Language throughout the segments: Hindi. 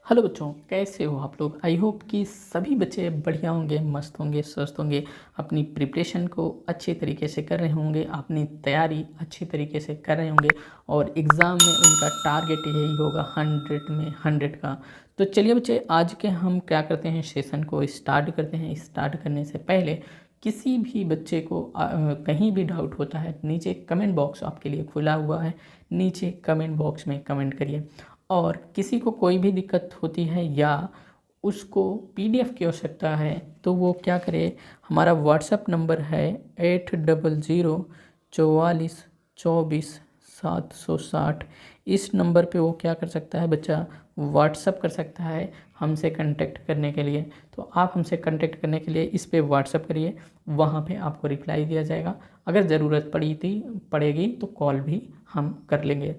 हेलो बच्चों, कैसे हो आप लोग। आई होप कि सभी बच्चे बढ़िया होंगे, मस्त होंगे, स्वस्थ होंगे, अपनी प्रिपरेशन को अच्छे तरीके से कर रहे होंगे, अपनी तैयारी अच्छी तरीके से कर रहे होंगे और एग्ज़ाम में उनका टारगेट यही होगा 100 में 100 का। तो चलिए बच्चे, आज के हम क्या करते हैं, सेशन को स्टार्ट करते हैं। स्टार्ट करने से पहले किसी भी बच्चे को कहीं भी डाउट होता है, नीचे कमेंट बॉक्स आपके लिए खुला हुआ है, नीचे कमेंट बॉक्स में कमेंट करिए। और किसी को कोई भी दिक्कत होती है या उसको पीडीएफ की आवश्यकता है तो वो क्या करे, हमारा व्हाट्सएप नंबर है 800044242760। इस नंबर पे वो क्या कर सकता है बच्चा, व्हाट्सएप कर सकता है हमसे कांटेक्ट करने के लिए। तो आप हमसे कांटेक्ट करने के लिए इस पे व्हाट्सएप करिए, वहाँ पे आपको रिप्लाई दिया जाएगा। अगर ज़रूरत पड़ेगी तो कॉल भी हम कर लेंगे।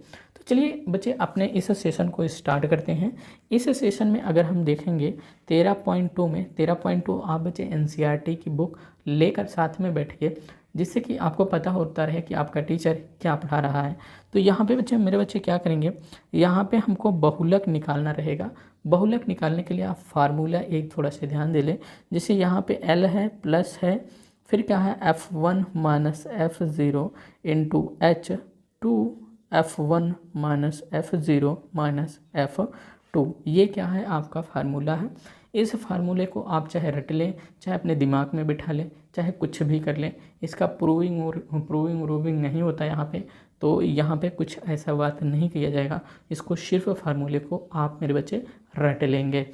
चलिए बच्चे, अपने इस सेशन को स्टार्ट करते हैं। इस सेशन में अगर हम देखेंगे 13.2 में 13.2 आप बच्चे एनसीईआरटी की बुक लेकर साथ में बैठिए, जिससे कि आपको पता होता रहे कि आपका टीचर क्या पढ़ा रहा है। तो यहाँ पे बच्चे, मेरे बच्चे क्या करेंगे, यहाँ पे हमको बहुलक निकालना रहेगा। बहुलक निकालने के लिए आप फार्मूला एक थोड़ा सा ध्यान दे लें। जैसे यहाँ पे एल है, प्लस है, फिर क्या है F1 minus F0 into H2 F1 minus F0 minus F2, ये क्या है आपका फार्मूला है। इस फार्मूले को आप चाहे रट लें, चाहे अपने दिमाग में बिठा लें, चाहे कुछ भी कर लें। इसका प्रूविंग नहीं होता यहाँ पे, तो यहाँ पे कुछ ऐसा बात नहीं किया जाएगा। इसको सिर्फ फार्मूले को आप मेरे बच्चे रट लेंगे।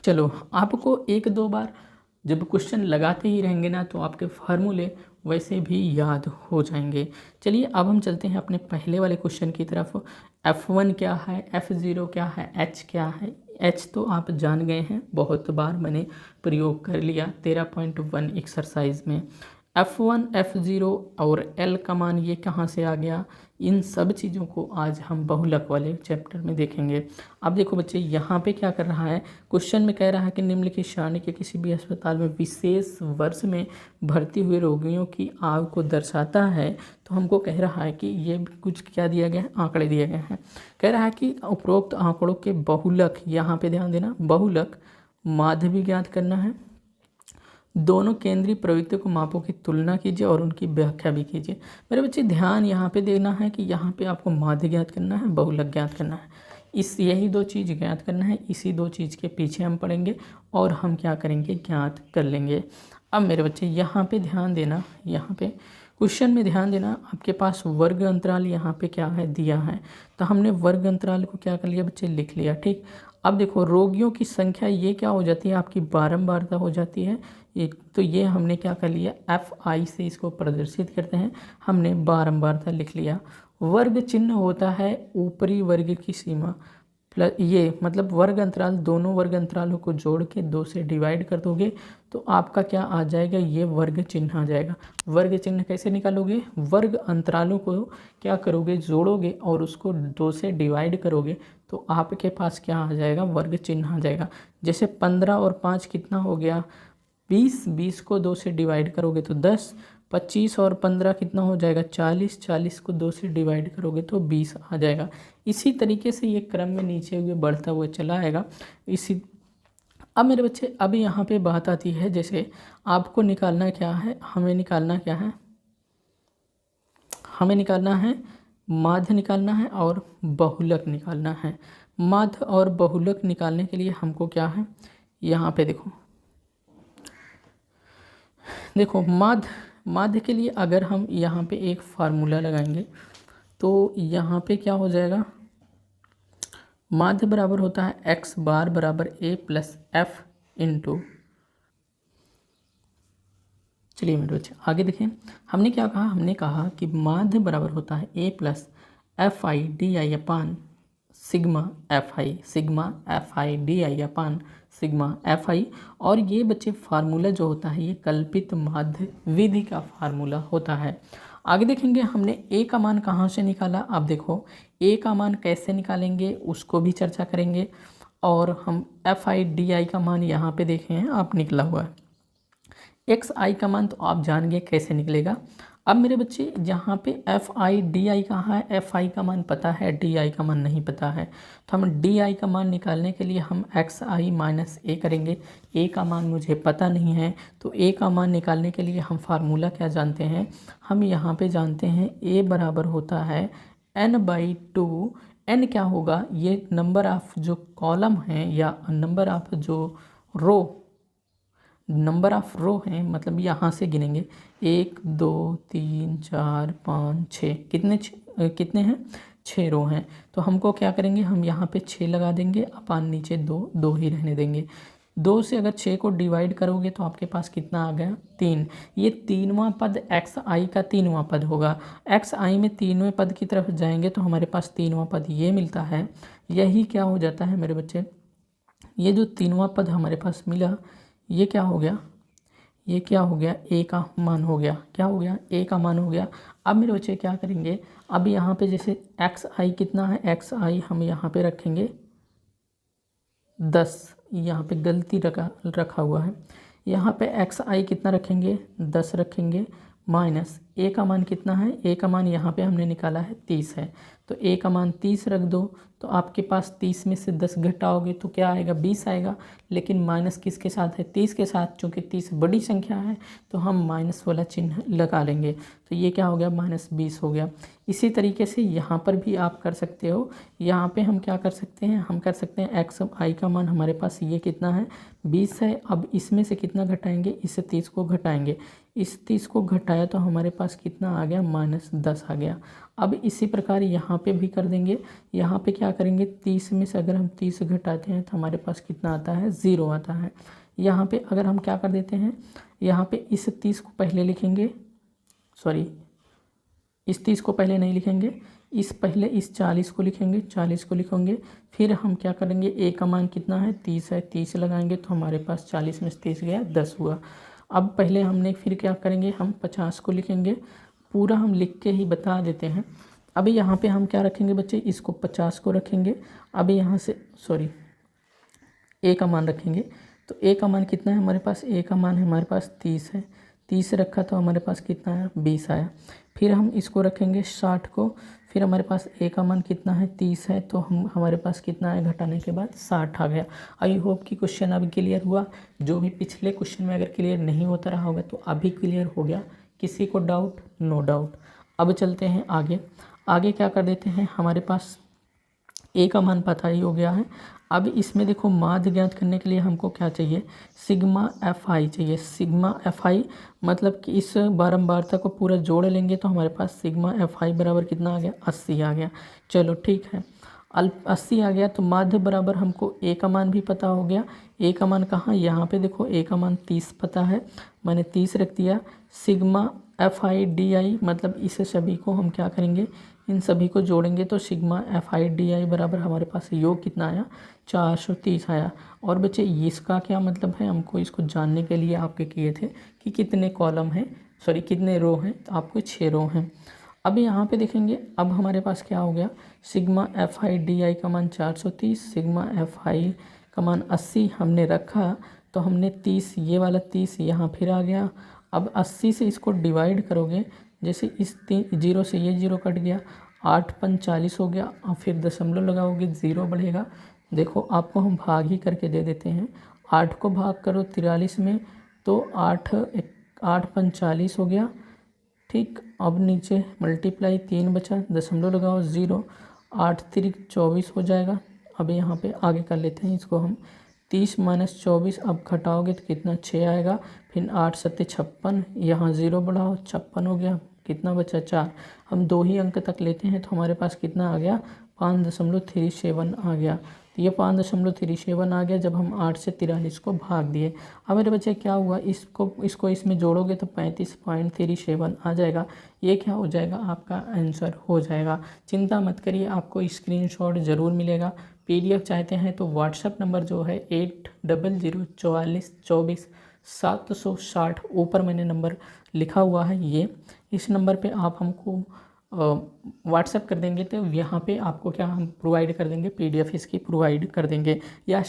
चलो, आपको एक दो बार जब क्वेश्चन लगाते ही रहेंगे ना, तो आपके फार्मूले वैसे भी याद हो जाएंगे। चलिए अब हम चलते हैं अपने पहले वाले क्वेश्चन की तरफ। F1 क्या है, F0 क्या है, H क्या है। H तो आप जान गए हैं, बहुत बार मैंने प्रयोग कर लिया 13.1 एक्सरसाइज में। F1 F0 और L का मान ये कहाँ से आ गया, इन सब चीज़ों को आज हम बहुलक वाले चैप्टर में देखेंगे। अब देखो बच्चे, यहाँ पे क्या कर रहा है, क्वेश्चन में कह रहा है कि निम्नलिखित सारणी के किसी भी अस्पताल में विशेष वर्ष में भर्ती हुए रोगियों की आयु को दर्शाता है। तो हमको कह रहा है कि ये कुछ क्या दिया गया है, आंकड़े दिए गए हैं। कह रहा है कि उपरोक्त आंकड़ों के बहुलक, यहाँ पे ध्यान देना, बहुलक माध्य भी ज्ञात करना है। दोनों केंद्रीय प्रवृत्तियों को मापों की तुलना कीजिए और उनकी व्याख्या भी कीजिए। मेरे बच्चे ध्यान यहाँ पे देना है कि यहाँ पे आपको माध्य ज्ञात करना है, बहुलक ज्ञात करना है। यही दो चीज़ ज्ञात करना है। इसी दो चीज़ के पीछे हम पढ़ेंगे और हम क्या करेंगे, ज्ञात कर लेंगे। अब मेरे बच्चे यहाँ पे ध्यान देना, यहाँ पे क्वेश्चन में ध्यान देना, आपके पास वर्ग अंतराल यहाँ पे क्या है, दिया है। तो हमने वर्ग अंतराल को क्या कर लिया बच्चे, लिख लिया। ठीक, अब देखो रोगियों की संख्या ये क्या हो जाती है, आपकी बारंबारता हो जाती है। तो ये हमने क्या कर लिया, FI से इसको प्रदर्शित करते हैं, हमने बारंबारता लिख लिया। वर्ग चिन्ह होता है ऊपरी वर्ग की सीमा प्लस, ये मतलब वर्ग अंतराल, दोनों वर्ग अंतरालों को जोड़ के 2 से डिवाइड कर दोगे तो आपका क्या आ जाएगा, ये वर्ग चिन्ह आ जाएगा। वर्ग चिन्ह कैसे निकालोगे, वर्ग अंतरालों को क्या करोगे, जोड़ोगे और उसको 2 से डिवाइड करोगे तो आपके पास क्या आ जाएगा, वर्ग चिन्ह आ जाएगा। जैसे 15 और 5 कितना हो गया, 20, 20 को 2 से डिवाइड करोगे तो 10, 25 और 15 कितना हो जाएगा, 40, 40 को 2 से डिवाइड करोगे तो 20 आ जाएगा। इसी तरीके से ये क्रम में नीचे हुए बढ़ता हुआ चला आएगा। अब मेरे बच्चे, अब यहाँ पे बात आती है, जैसे आपको निकालना क्या है, हमें निकालना क्या है, हमें निकालना है माध्य निकालना है और बहुलक निकालना है। माध्य और बहुलक निकालने के लिए हमको क्या है, यहाँ पे देखो माध्य के लिए अगर हम यहाँ पे एक फार्मूला लगाएंगे तो यहाँ पे क्या हो जाएगा, माध्य बराबर होता है x बार बराबर a प्लस f इंटू, चलिए मेरे बच्चे आगे देखें, हमने क्या कहा, हमने कहा कि माध्य बराबर होता है a plus FI DI upon sigma FI DI upon sigma FI। और ये बच्चे फार्मूला जो होता है ये कल्पित माध्य विधि का फार्मूला होता है। आगे देखेंगे हमने a का मान कहाँ से निकाला। अब देखो a का मान कैसे निकालेंगे उसको भी चर्चा करेंगे, और हम FI DI का मान यहाँ पे देखे हैं, आप निकला हुआ है। XI का मान तो आप जान गए कैसे निकलेगा। अब मेरे बच्चे यहाँ पे एफ आई डी आई कहाँ है, एफ आई का मान पता है, डी आई का मान नहीं पता है। तो हम डी आई का मान निकालने के लिए हम एक्स आई माइनस ए करेंगे। ए का मान मुझे पता नहीं है, तो ए का मान निकालने के लिए हम फार्मूला क्या जानते हैं, हम यहाँ पे जानते हैं ए बराबर होता है n/2। n क्या होगा, ये नंबर ऑफ जो कॉलम हैं या नंबर ऑफ जो रो हैं, मतलब यहाँ से गिनेंगे 1 2 3 4 5 6, कितने हैं, 6 रो हैं। तो हमको क्या करेंगे, हम यहाँ पे 6 लगा देंगे, अपान नीचे 2 ही रहने देंगे। 2 से अगर 6 को डिवाइड करोगे तो आपके पास कितना आ गया, 3। ये 3वां पद एक्स आई का 3वां पद होगा। एक्स आई में 3वें पद की तरफ जाएंगे तो हमारे पास 3वां पद ये मिलता है। यही क्या हो जाता है मेरे बच्चे, ये जो 3वां पद हमारे पास मिला, ये क्या हो गया, ये क्या हो गया, ए का मान हो गया। क्या हो गया, ए का मान हो गया। अब मेरे बच्चे क्या करेंगे, अब यहाँ पे जैसे एक्स आई कितना है, एक्स आई हम यहाँ पे रखेंगे 10, यहाँ पे गलती रखा हुआ है। यहाँ पे एक्स आई कितना रखेंगे, 10 रखेंगे, माइनस ए का मान कितना है, ए का मान यहाँ पे हमने निकाला है 30 है। तो ए का मान 30 रख दो, तो आपके पास 30 में से 10 घटाओगे तो क्या आएगा, 20 आएगा। लेकिन माइनस किसके साथ है, 30 के साथ। चूँकि 30 बड़ी संख्या है तो हम माइनस वाला चिन्ह लगा लेंगे। तो ये क्या हो गया, -20 हो गया। इसी तरीके से यहाँ पर भी आप कर सकते हो। यहाँ पे हम क्या कर सकते हैं, हम कर सकते हैं एक्स आई का मान हमारे पास ये कितना है, 20 है। अब इसमें से कितना घटाएंगे, इससे 30 को घटाएंगे। इस 30 को घटाया तो हमारे पास कितना आ गया, -10 आ गया। अब इसी प्रकार यहाँ पे भी कर देंगे। यहाँ पे क्या करेंगे, 30 में से अगर हम 30 घटाते हैं तो हमारे पास कितना आता है, 0 आता है। यहाँ पे अगर हम क्या कर देते हैं, यहाँ पे इस 30 को पहले लिखेंगे, सॉरी इस 30 को पहले नहीं लिखेंगे, पहले इस 40 को लिखेंगे, 40 को लिखेंगे। फिर हम क्या करेंगे, ए का मान कितना है, 30 है, 30 लगाएंगे तो हमारे पास 40 में से 30 गया, 10 हुआ। अब पहले हमने फिर क्या करेंगे, हम 50 को लिखेंगे। पूरा हम लिख के ही बता देते हैं। अभी यहाँ पे हम क्या रखेंगे बच्चे, इसको 50 को रखेंगे। अभी यहाँ से ए का मान रखेंगे। तो ए का मान कितना है हमारे पास, ए का मान है हमारे पास 30 है। 30 रखा तो हमारे पास कितना आया, 20 आया। फिर हम इसको रखेंगे 60 को। फिर हमारे पास ए का मान कितना है, 30 है। तो हमारे पास कितना है, घटाने के बाद 60 आ गया। आई होप कि क्वेश्चन अभी क्लियर हुआ। जो भी पिछले क्वेश्चन में अगर क्लियर नहीं होता रहा होगा तो अभी क्लियर हो गया। किसी को डाउट, नो डाउट। अब चलते हैं आगे। आगे क्या कर देते हैं, हमारे पास ए का मान पता ही हो गया है। अब इसमें देखो माध्य ज्ञात करने के लिए हमको क्या चाहिए, सिग्मा एफ आई चाहिए। सिग्मा एफ आई मतलब कि इस बारंबारता को पूरा जोड़ लेंगे तो हमारे पास सिग्मा एफ आई बराबर कितना आ गया, 80 आ गया। चलो ठीक है, 80 आ गया। तो माध्य बराबर हमको ए का मान भी पता हो गया। ए का मान कहाँ, यहाँ पे देखो ए का मान 30 पता है, मैंने 30 रख दिया। Sigma F I D I मतलब इसे सभी को हम क्या करेंगे, इन सभी को जोड़ेंगे तो sigma F I D I बराबर हमारे पास योग कितना आया, 430 आया। और बच्चे इसका क्या मतलब है, हमको इसको जानने के लिए आपके किए थे कि कितने कॉलम हैं, सॉरी कितने रो हैं, तो आपको 6 रो हैं। अब यहाँ पे देखेंगे, अब हमारे पास क्या हो गया, sigma F I D I का मान 430, सिग्मा एफ आई का मान 80 हमने रखा। तो हमने 30, ये वाला 30 यहाँ फिर आ गया। अब 80 से इसको डिवाइड करोगे, जैसे इस 0 से ये 0 कट गया, 8 पंच 40 हो गया। और फिर दशमलव लगाओगे, 0 बढ़ेगा। देखो आपको हम भाग ही करके दे देते हैं। 8 को भाग करो 43 में तो 8 पंच 40 हो गया। ठीक, अब नीचे मल्टीप्लाई 3 बचा, दशमलव लगाओ 0, 8 तिरिक 24 हो जाएगा। अब यहाँ पे आगे कर लेते हैं इसको हम, 30 माइनस 24, अब घटाओगे तो कितना, 6 आएगा। फिर 8 सत्ते 56, यहाँ 0 बढ़ाओ, 56 हो गया। कितना बचा, 4। हम 2 ही अंक तक लेते हैं तो हमारे पास कितना आ गया, 5.37 आ गया। तो ये 5.37 आ गया जब हम 8 से 43 को भाग दिए। अब मेरे बच्चे क्या हुआ, इसको इसमें जोड़ोगे तो 35.37 आ जाएगा। ये क्या हो जाएगा, आपका आंसर हो जाएगा। चिंता मत करिए, आपको स्क्रीनशॉट ज़रूर मिलेगा। PDF चाहते हैं तो व्हाट्सएप नंबर जो है 8000442460, ऊपर मैंने नंबर लिखा हुआ है, ये इस नंबर पे आप हमको व्हाट्सएप कर देंगे तो यहाँ पे आपको क्या हम प्रोवाइड कर देंगे, PDF इसकी प्रोवाइड कर देंगे। या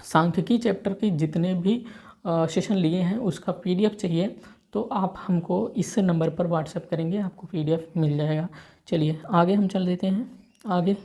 सांख्यिकी चैप्टर के जितने भी सेशन लिए हैं उसका PDF चाहिए तो आप हमको इस नंबर पर व्हाट्सएप करेंगे, आपको PDF मिल जाएगा। चलिए आगे हम चल देते हैं। आगे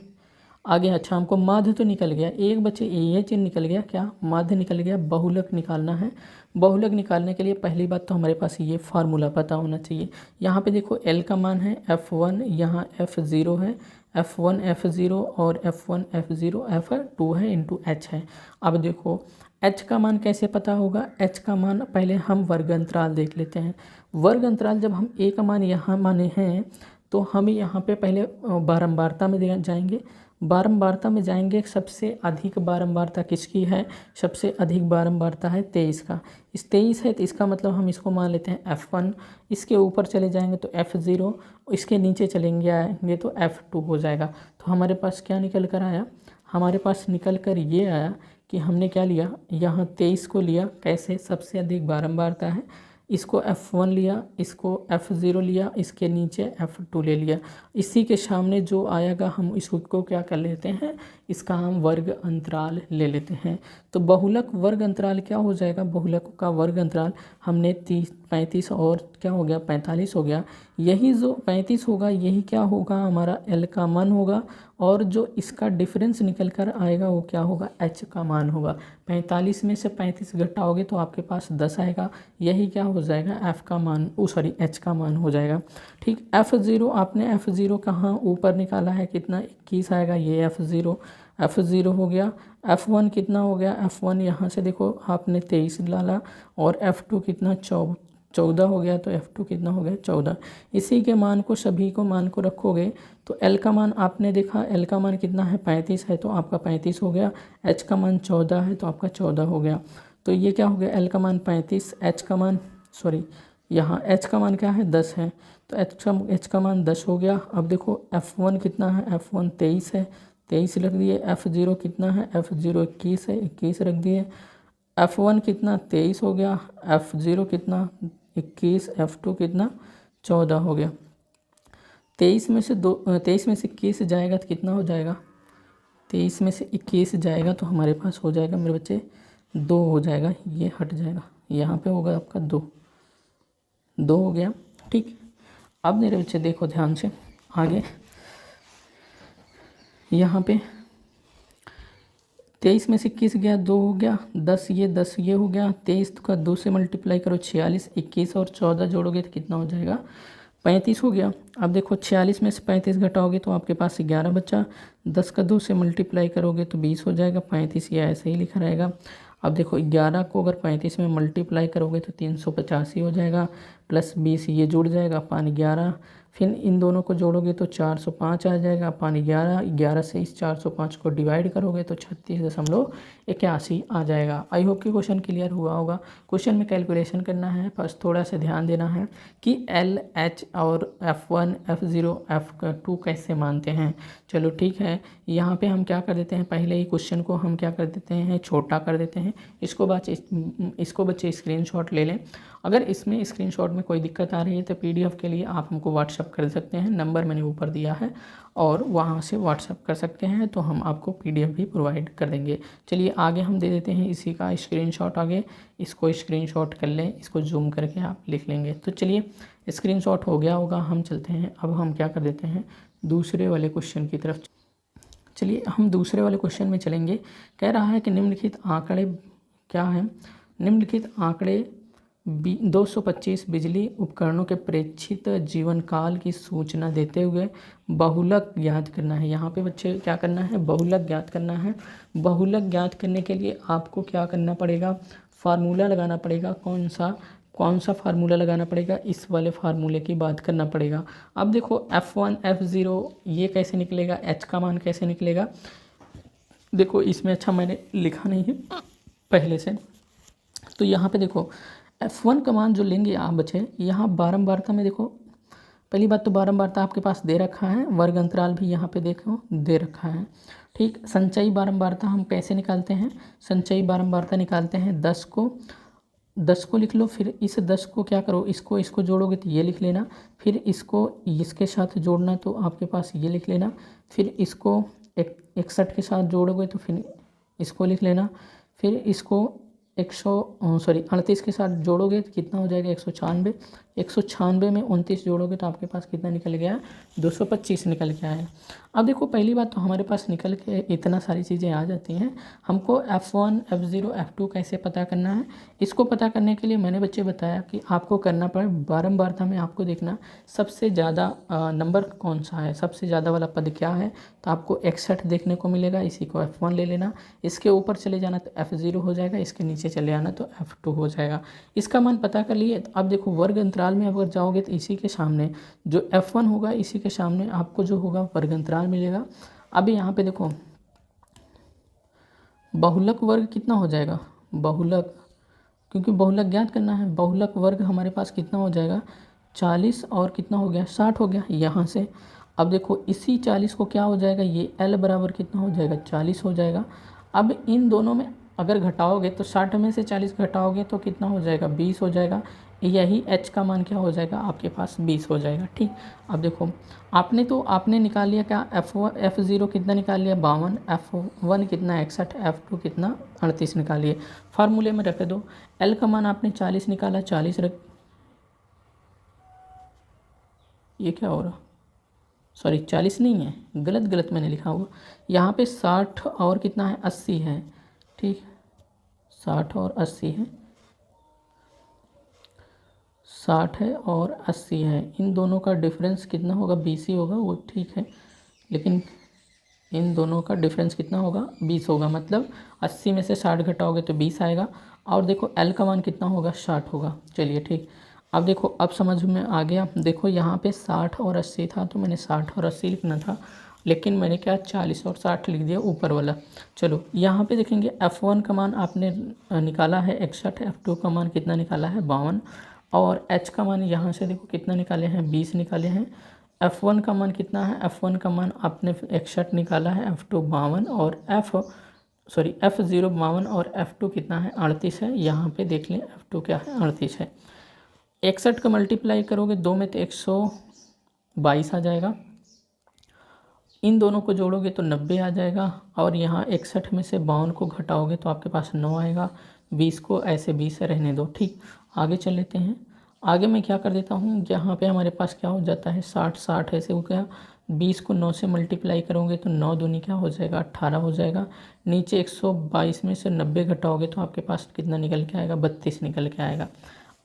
आगे अच्छा, हमको माध्य तो निकल गया, एक बच्चे ये चीज़ निकल गया, क्या माध्य निकल गया, बहुलक निकालना है। बहुलक निकालने के लिए पहली बात तो हमारे पास ये फार्मूला पता होना चाहिए। यहाँ पे देखो L का मान है F1, यहाँ F0 है, F1 F0 और F1 F0 F2 है इंटू H है। अब देखो H का मान कैसे पता होगा, H का मान पहले हम वर्ग अंतराल देख लेते हैं। वर्ग अंतराल जब हम A का मान यहाँ माने हैं तो हम यहाँ पे पहले बारंबारता में जाएंगे। बारंबारता में जाएंगे, सबसे अधिक बारंबारता किसकी है, सबसे अधिक बारंबारता है 23 का। इस 23 है तो इसका मतलब हम इसको मान लेते हैं F1। इसके ऊपर चले जाएंगे तो F0, इसके नीचे चलेंगे आएंगे तो F2 हो जाएगा। तो हमारे पास क्या निकल कर आया, हमारे पास निकल कर ये आया कि हमने क्या लिया, यहाँ 23 को लिया, कैसे, सबसे अधिक बारंबारता है, इसको F1 लिया, इसको F0 लिया, इसके नीचे F2 ले लिया। इसी के सामने जो आएगा हम इसको क्या कर लेते हैं, इसका हम वर्ग अंतराल ले लेते हैं। तो बहुलक वर्ग अंतराल क्या हो जाएगा, बहुलक का वर्ग अंतराल हमने 35 और क्या हो गया 45 हो गया। यही जो 35 होगा यही क्या होगा, हमारा L का मान होगा, और जो इसका डिफरेंस निकल कर आएगा वो क्या होगा, H का मान होगा। 45 में से 35 घटाओगे तो आपके पास 10 आएगा, यही क्या हो जाएगा, F का मान, H का मान हो जाएगा। ठीक, F0 आपने F0 कहाँ ऊपर निकाला है, कितना 21 आएगा, ये F0 हो गया। F1 कितना हो गया, F1 यहाँ से देखो आपने 23 डाला, और F2 कितना 14 हो गया, तो F2 कितना हो गया 14। इसी के मान को, सभी को मान को रखोगे तो L का मान आपने देखा, L का मान कितना है 35 है तो आपका 35 हो गया, H का मान 14 है तो आपका 14 हो गया। तो ये क्या हो गया, L का मान 35, H का मान यहाँ H का मान क्या है 10 है, तो H का मान 10 हो गया। अब देखो F1 कितना है, F1 23 है, 23 रख दिए। F0 कितना है, F0 21 है, 21 रख दिए। F1 कितना 23 हो गया, F0 कितना 21, F2 कितना 14 हो गया। 23 में से 21 जाएगा तो कितना हो जाएगा, 23 में से 21 जाएगा तो हमारे पास हो जाएगा मेरे बच्चे 2 हो जाएगा, ये हट जाएगा, यहाँ पे होगा आपका 2 हो गया। ठीक, अब मेरे बच्चे देखो ध्यान से आगे, यहाँ पे 23 में से 21 गया, 2 हो गया, 10 ये हो गया, 23 का 2 से मल्टीप्लाई करो 46, 21 और 14 जोड़ोगे तो कितना हो जाएगा 35 हो गया। अब देखो 46 में से 35 घटाओगे तो आपके पास 11 बचा, 10 का 2 से मल्टीप्लाई करोगे तो 20 हो जाएगा, 35 ये ऐसे ही लिखा रहेगा। अब देखो 11 को अगर 35 में मल्टीप्लाई करोगे तो 385 हो जाएगा, प्लस 20 ये जुड़ जाएगा, पानी 11, फिर इन दोनों को जोड़ोगे तो 405 आ जाएगा, पानी 11 से इस 405 को डिवाइड करोगे तो 36.81 आ जाएगा। आई होप कि क्वेश्चन क्लियर हुआ होगा। क्वेश्चन में कैलकुलेशन करना है, बस थोड़ा सा ध्यान देना है कि L, H और F1, F0, F2 कैसे मानते हैं। चलो ठीक है, यहाँ पे हम क्या कर देते हैं, पहले ही क्वेश्चन को हम क्या कर देते हैं, छोटा कर देते हैं। इसको बच्चे स्क्रीनशॉट ले लें। अगर इसमें स्क्रीनशॉट में कोई दिक्कत आ रही है तो PDF के लिए आप हमको व्हाट्सअप कर सकते हैं, नंबर मैंने ऊपर दिया है, और वहाँ से व्हाट्सअप कर सकते हैं, तो हम आपको PDF भी प्रोवाइड कर देंगे। चलिए आगे हम दे देते हैं इसी का स्क्रीनशॉट, आगे इसको स्क्रीनशॉट कर लें, इसको जूम करके आप लिख लेंगे। तो चलिए स्क्रीनशॉट हो गया होगा, हम चलते हैं। अब हम क्या कर देते हैं, दूसरे वाले क्वेश्चन की तरफ। चलिए हम दूसरे वाले क्वेश्चन में चलेंगे। कह रहा है कि निम्नलिखित आंकड़े क्या हैं, निम्नलिखित आंकड़े 225 बिजली उपकरणों के प्रेक्षित जीवन काल की सूचना देते हुए बहुलक ज्ञात करना है। यहाँ पे बच्चे क्या करना है, बहुलक ज्ञात करना है। बहुलक ज्ञात करने के लिए आपको क्या करना पड़ेगा, फार्मूला लगाना पड़ेगा। कौन सा फार्मूला लगाना पड़ेगा, इस वाले फार्मूले की बात करना पड़ेगा। अब देखो F1, F0 ये कैसे निकलेगा, H का मान कैसे निकलेगा। देखो इसमें अच्छा मैंने लिखा नहीं है पहले से, तो यहाँ पे देखो F1 का मान जो लेंगे आप बच्चे, यहाँ बारंबारता में देखो, पहली बात तो बारंबारता आपके पास दे रखा है, वर्ग अंतराल भी यहाँ पे देखो दे रखा है। ठीक, संचयी बारंबारता हम कैसे निकालते हैं, संचयी बारंबारता निकालते हैं 10 को लिख लो, फिर इस 10 को क्या करो, इसको जोड़ोगे तो ये लिख लेना, फिर इसको इसके साथ जोड़ना तो आपके पास ये लिख लेना, फिर इसको 61 के साथ जोड़ोगे तो फिर इसको लिख लेना, फिर इसको 38 के साथ जोड़ोगे तो कितना हो जाएगा 196। 196 में 29 जोड़ोगे तो आपके पास कितना निकल गया 225 निकल के आया। अब देखो पहली बात तो हमारे पास निकल के इतना सारी चीज़ें आ जाती हैं। हमको F1 F0 F2 कैसे पता करना है, इसको पता करने के लिए मैंने बच्चे बताया कि आपको करना पड़े बारंबार था में आपको देखना सबसे ज़्यादा नंबर कौन सा है, सबसे ज़्यादा वाला पद क्या है, तो आपको 61 देखने को मिलेगा। इसी को F1 ले लेना, इसके ऊपर चले जाना तो F0 हो जाएगा, इसके नीचे चले आना तो F2 हो जाएगा। इसका मान पता कर लिए। अब देखो वर्ग अंतराल में अगर जाओगे तो इसी के सामने जो F1 होगा इसी के सामने आपको जो होगा वर्ग अंतराल मिलेगा। अब यहाँ पे देखो बहुलक वर्ग कितना हो जाएगा, बहुलक, क्योंकि बहुलक ज्ञात करना है। बहुलक वर्ग हमारे पास कितना हो जाएगा 40 और कितना हो गया 60 हो गया यहाँ से। अब देखो इसी 40 को क्या हो जाएगा, ये L बराबर कितना हो जाएगा 40 हो जाएगा। अब इन दोनों में अगर घटाओगे तो 60 में से 40 घटाओगे तो कितना हो जाएगा 20 हो जाएगा। यही H का मान क्या हो जाएगा आपके पास 20 हो जाएगा। ठीक, अब देखो आपने निकाल लिया क्या F0 कितना निकाल लिया 52, F1 कितना 61, F2 कितना 38 निकालिए। फार्मूले में रख दो। L का मान आपने 40 निकाला, 40 रख, ये क्या हो रहा, सॉरी 40 नहीं है, गलत मैंने लिखा हुआ। यहाँ पे 60 और कितना है 80 है। ठीक, 60 और 80 है, 60 है और 80 है। इन दोनों का डिफरेंस कितना होगा 20 ही होगा, वो ठीक है, लेकिन इन दोनों का डिफरेंस कितना होगा 20 होगा। मतलब 80 में से 60 घटाओगे तो 20 आएगा। और देखो L का मान कितना होगा 60 होगा। चलिए ठीक, अब देखो अब समझ में आ गया। देखो यहाँ पे 60 और 80 था तो मैंने 60 और 80 लिखना था, लेकिन मैंने क्या 40 और 60 लिख दिया ऊपर वाला। चलो यहाँ पे देखेंगे F1 का मान आपने निकाला है 61, F2 का मान कितना निकाला है 52, और H का मान यहाँ से देखो कितना निकाले हैं 20 निकाले हैं। F1 का मान कितना है, F1 का मान आपने 61 निकाला है, F2 52 और F0 52 और F2 कितना है 38 है। यहाँ पे देख लें F2 क्या है 38 है। 61 का मल्टीप्लाई करोगे 2 में तो 122 आ जाएगा, इन दोनों को जोड़ोगे तो 90 आ जाएगा, और यहाँ 61 में से 52 को घटाओगे तो आपके पास 9 आएगा। 20 को ऐसे 20 से रहने दो। ठीक, आगे चल लेते हैं। आगे मैं क्या कर देता हूँ, यहाँ पे हमारे पास क्या हो जाता है 60 ऐसे हो गया। 20 को 9 से मल्टीप्लाई करोगे तो 9 दूनी क्या हो जाएगा 18 हो जाएगा। नीचे 122 में से 90 घटाओगे तो आपके पास कितना निकल के आएगा 32 निकल के आएगा।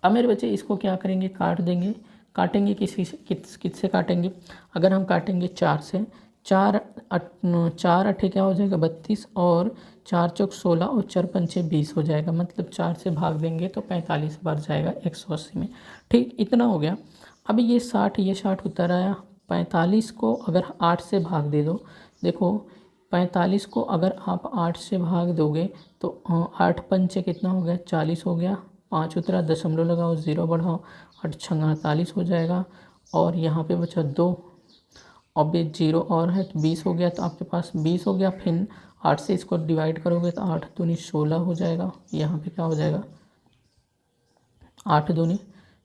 अब मेरे बच्चे इसको क्या करेंगे काट देंगे। काटेंगे किससे काटेंगे, अगर हम काटेंगे 4 से, 4 अट्ठे क्या हो जाएगा 32, और 4 चौक 16 और 4 पंचे 20 हो जाएगा। मतलब 4 से भाग देंगे तो 45 बार जाएगा 180 में। ठीक, इतना हो गया। अब ये 60 उतर आया। 45 को अगर 8 से भाग दे दो, देखो 45 को अगर आप 8 से भाग दोगे तो 8 पंचे कितना हो गया 40 हो गया। 5 उतरा, दशमलव लगाओ, 0 बढ़ाओ, 8 छंगा 48 हो जाएगा। और यहाँ पे बचा 2, अब ये 0 और है तो 20 हो गया, तो आपके पास 20 हो गया। फिर 8 से इसको डिवाइड करोगे तो 8 दूनी 16 हो जाएगा। यहाँ पे क्या हो जाएगा 8 दूनी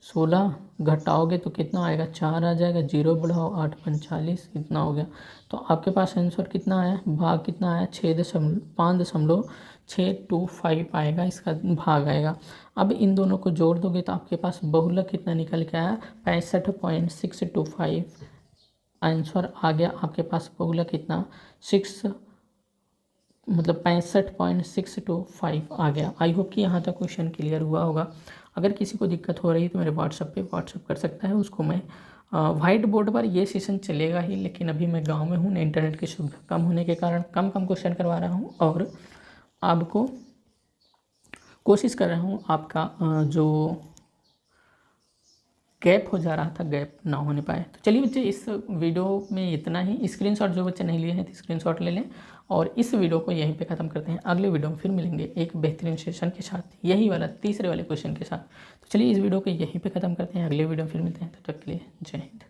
16, घटाओगे तो कितना आएगा 4 आ जाएगा। 0 बढ़ाओ, 8 45, इतना हो गया। तो आपके पास आंसर कितना आया, भाग कितना आया 5.625 आएगा, इसका भाग आएगा। अब इन दोनों को जोड़ दोगे तो आपके पास बहुलक कितना निकल के आया 65.625। आंसर आ गया आपके पास बहुलक कितना 65.625 आ गया। आई होप कि यहाँ तक क्वेश्चन क्लियर हुआ होगा। अगर किसी को दिक्कत हो रही है तो मेरे व्हाट्सअप कर सकता है उसको। मैं वाइट बोर्ड पर ये सेशन चलेगा ही, लेकिन अभी मैं गांव में हूँ, इंटरनेट की सुविधा कम होने के कारण कम क्वेश्चन करवा रहा हूँ, और आपको कोशिश कर रहा हूँ आपका जो गैप हो जा रहा था गैप ना होने पाए। तो चलिए बच्चे इस वीडियो में इतना ही। स्क्रीनशॉट जो बच्चे नहीं लिए हैं तो स्क्रीनशॉट ले लें, और इस वीडियो को यहीं पे ख़त्म करते हैं। अगले वीडियो में फिर मिलेंगे एक बेहतरीन सेशन के साथ, यही वाला तीसरे वाले क्वेश्चन के साथ। तो चलिए इस वीडियो को यहीं पे ख़त्म करते हैं, अगले वीडियो में फिर मिलते हैं। तब तक के लिए जय हिंद।